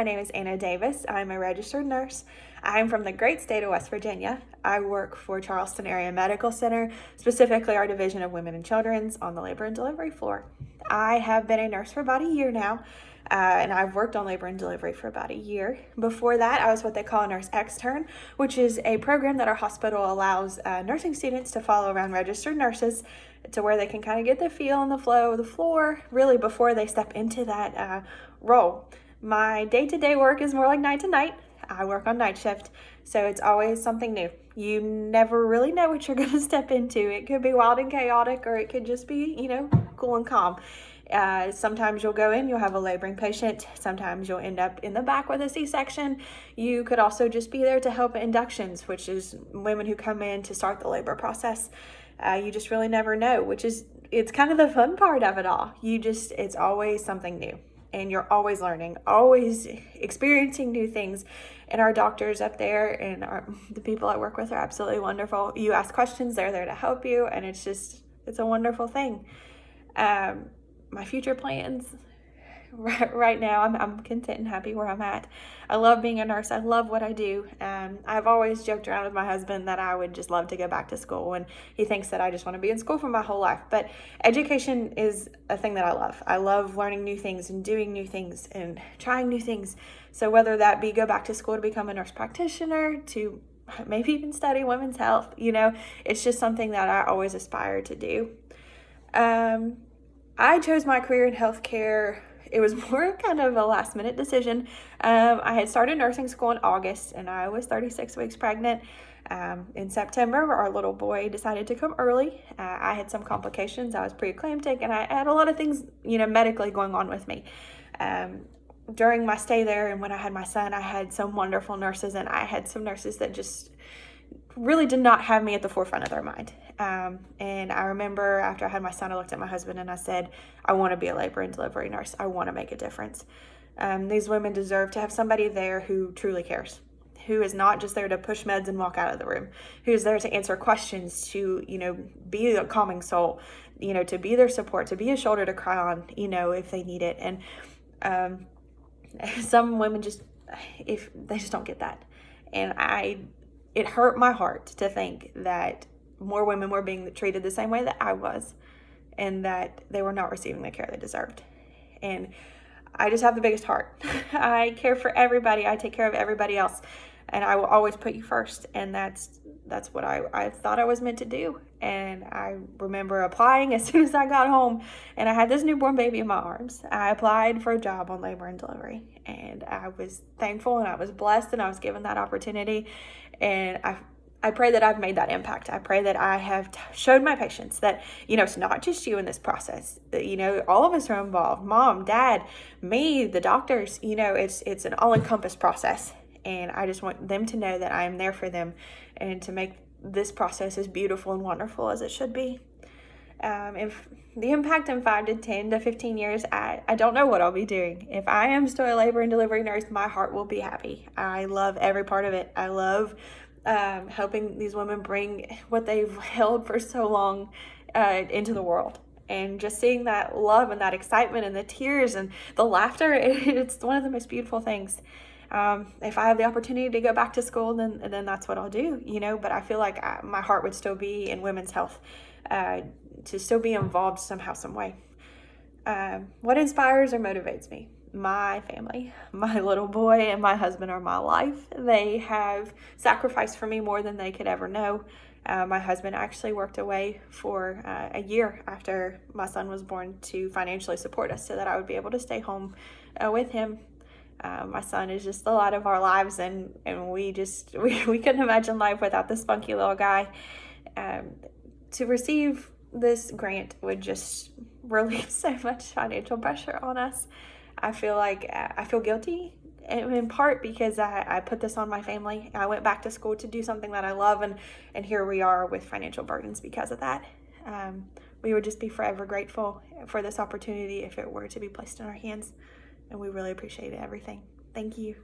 My name is Anna Davis. I'm a registered nurse. I'm from the great state of West Virginia. I work for Charleston Area Medical Center, specifically our Division of Women and Children's on the labor and delivery floor. I have been a nurse for about a year now, and I've worked on labor and delivery for about a year. Before that, I was what they call a nurse extern, which is a program that our hospital allows nursing students to follow around registered nurses to where they can kind of get the feel and the flow of the floor really before they step into that role. My day-to-day work is more like night to night. I work on night shift, so it's always something new. You never really know what you're going to step into. It could be wild and chaotic, or it could just be, cool and calm. Sometimes you'll go in, you'll have a laboring patient. Sometimes you'll end up in the back with a C-section. You could also just be there to help inductions, which is women who come in to start the labor process. You just really never know, it's kind of the fun part of it all. It's always something new. And you're always learning, always experiencing new things. And our doctors up there and the people I work with are absolutely wonderful. You ask questions, they're there to help you, and it's a wonderful thing. My future plans, right now, I'm content and happy where I'm at. I love being a nurse. I love what I do. I've always joked around with my husband that I would just love to go back to school, and he thinks that I just want to be in school for my whole life. But education is a thing that I love. I love learning new things and doing new things and trying new things. So whether that be go back to school to become a nurse practitioner, to maybe even study women's health, it's just something that I always aspire to do. I chose my career in healthcare. It was more kind of a last minute decision. I had started nursing school in August, and I was 36 weeks pregnant. In September, our little boy decided to come early. I had some complications. I was preeclamptic, and I had a lot of things, medically going on with me. During my stay there and when I had my son, I had some wonderful nurses, and I had some nurses that just really did not have me at the forefront of their mind. And I remember after I had my son, I looked at my husband and I said, I want to be a labor and delivery nurse. I want to make a difference. These women deserve to have somebody there who truly cares, who is not just there to push meds and walk out of the room, who's there to answer questions, to, be a calming soul, to be their support, to be a shoulder to cry on, if they need it. And some women if they just don't get that. And it hurt my heart to think that more women were being treated the same way that I was, and that they were not receiving the care they deserved. And I just have the biggest heart. I care for everybody. I take care of everybody else, and I will always put you first. And that's what I thought I was meant to do. And I remember applying as soon as I got home, and I had this newborn baby in my arms. I applied for a job on labor and delivery, and I was thankful, and I was blessed, and I was given that opportunity. And I pray that I've made that impact. I pray that I have showed my patients that, it's not just you in this process. That, all of us are involved. Mom, dad, me, the doctors, it's an all-encompassed process. And I just want them to know that I am there for them and to make this process as beautiful and wonderful as it should be. If the impact in 5 to 10 to 15 years, I don't know what I'll be doing. If I am still a labor and delivery nurse, my heart will be happy. I love every part of it. I love helping these women bring what they've held for so long into the world. And just seeing that love and that excitement and the tears and the laughter, it's one of the most beautiful things. If I have the opportunity to go back to school, then that's what I'll do, but I feel like my heart would still be in women's health, to still be involved somehow, some way. What inspires or motivates me? My family, my little boy and my husband are my life. They have sacrificed for me more than they could ever know. My husband actually worked away for a year after my son was born to financially support us so that I would be able to stay home with him. My son is just the light of our lives, and we couldn't imagine life without this spunky little guy. To receive this grant would just relieve so much financial pressure on us. I feel guilty in part because I put this on my family. I went back to school to do something that I love, and here we are with financial burdens because of that. We would just be forever grateful for this opportunity if it were to be placed in our hands, and we really appreciate everything. Thank you.